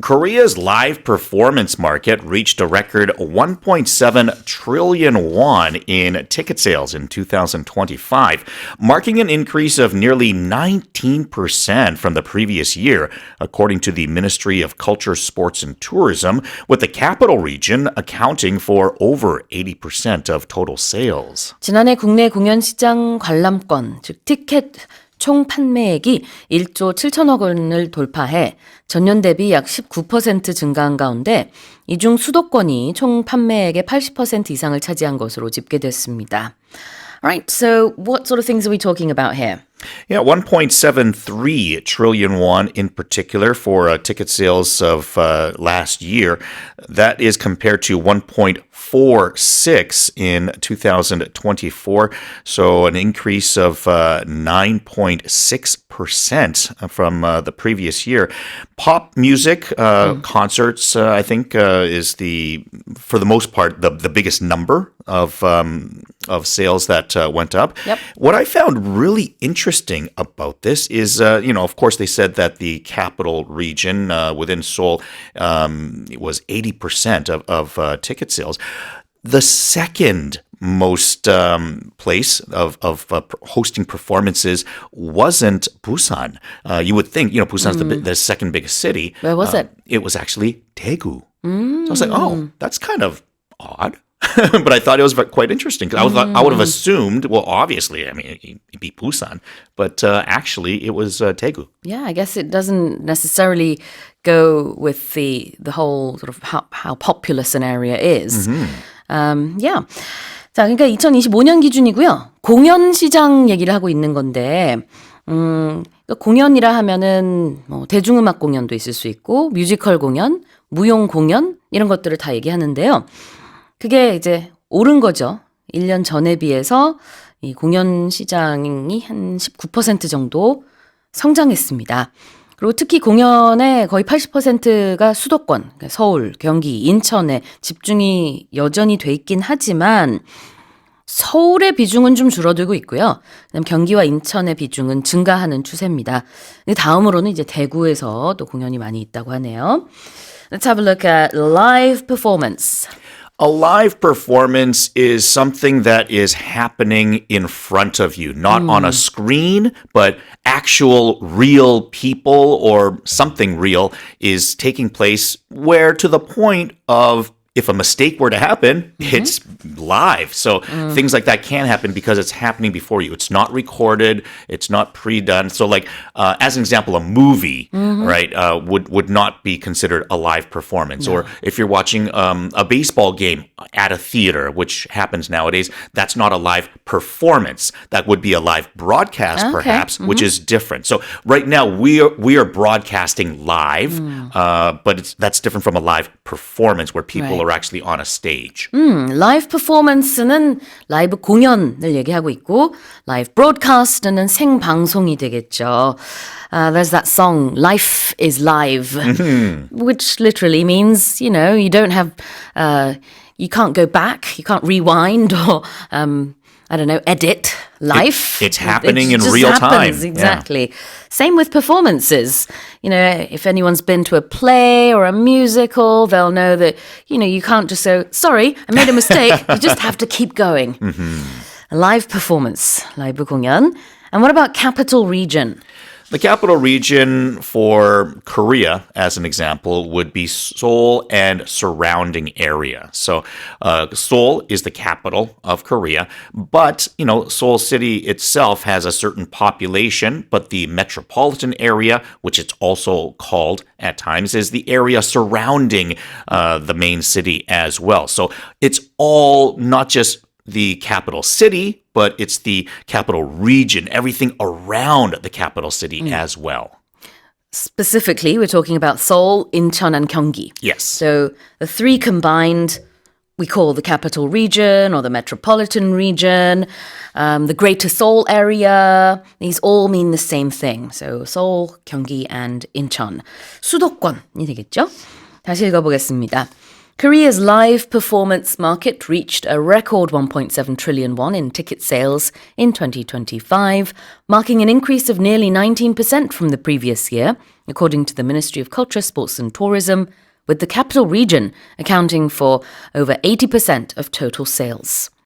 Korea's live performance market reached a record 1.7 trillion won in ticket sales in 2025, marking an increase of nearly 19% from the previous year, according to the Ministry of Culture, Sports and Tourism, with the capital region accounting for over 80% of total sales. 지난해 국내 공연시장 관람권, 즉 티켓 총 판매액이 1조 7천억 원을 돌파해 전년 대비 약 19% 증가한 가운데 이 중 수도권이 총 판매액의 80% 이상을 차지한 것으로 집계됐습니다. Alright, so what sort of things are we talking about here? Yeah, 1.73 trillion won in particular for ticket sales of last year. That is compared to 1.46 in 2024. So an increase of 9.6% from the previous year. Pop music concerts, I think, is for the most part, the biggest number of sales that went up. Yep. What I found really interesting about this is, of course, they said that the capital region within Seoul was 80% of ticket sales. The second most place of hosting performances wasn't Busan. You would think, Busan's the second biggest city. Where was it? It was actually Daegu. So I was like, oh, that's kind of odd. But I thought it was quite interesting because I would have assumed, well, obviously, it'd be Busan, but actually it was Daegu. Yeah, I guess it doesn't necessarily go with the whole sort of how populous an area is. Yeah. 자, 그러니까 2025년 기준이고요. 공연시장 얘기를 하고 있는 건데, 공연이라 하면은 뭐 대중음악 공연도 있을 수 있고, 뮤지컬 공연, 무용 공연 이런 것들을 다 얘기하는데요. 그게 이제 오른 거죠. 1년 전에 비해서 이 공연 시장이 한 19% 정도 성장했습니다. 그리고 특히 공연의 거의 80%가 수도권, 그러니까 서울, 경기, 인천에 집중이 여전히 돼 있긴 하지만 서울의 비중은 좀 줄어들고 있고요. 그다음 경기와 인천의 비중은 증가하는 추세입니다. 다음으로는 이제 대구에서 또 공연이 많이 있다고 하네요. Let's have a look at live performance. A live performance is something that is happening in front of you, not on a screen, but actual real people or something real is taking place where to the point of if a mistake were to happen, it's live. So things like that can happen because it's happening before you. It's not recorded. It's not pre-done. So like, as an example, a movie, right, would not be considered a live performance. No. Or if you're watching a baseball game at a theater, which happens nowadays, that's not a live performance. That would be a live broadcast, perhaps, which is different. So right now we are broadcasting live, but that's different from a live performance where people are actually on a stage. 라이브 퍼포먼스는 라이브 공연을 얘기하고 있고 라이브 브로드카스트는 생방송이 되겠죠. There's that song, Life is Live, which literally means, you don't have, you can't go back, you can't rewind or, I don't know, edit life. It's happening in just real happens, time. Exactly. Yeah. Same with performances. If anyone's been to a play or a musical, they'll know that, you can't just say, sorry, I made a mistake. You just have to keep going. A live performance, 라이브 공연. And what about capital region? The capital region for Korea, as an example, would be Seoul and surrounding area. So Seoul is the capital of Korea, but, Seoul City itself has a certain population, but the metropolitan area, which it's also called at times, is the area surrounding the main city as well. So it's all not just the capital city, but it's the capital region, everything around the capital city as well. Specifically, we're talking about Seoul, Incheon, and Gyeonggi. Yes. So the three combined, we call the capital region or the metropolitan region, the greater Seoul area. These all mean the same thing. So Seoul, Gyeonggi, and Incheon. 수도권이 되겠죠? 다시 읽어보겠습니다. Korea's live performance market reached a record 1.7 trillion won in ticket sales in 2025, marking an increase of nearly 19% from the previous year, according to the Ministry of Culture, Sports and Tourism, with the capital region accounting for over 80% of total sales.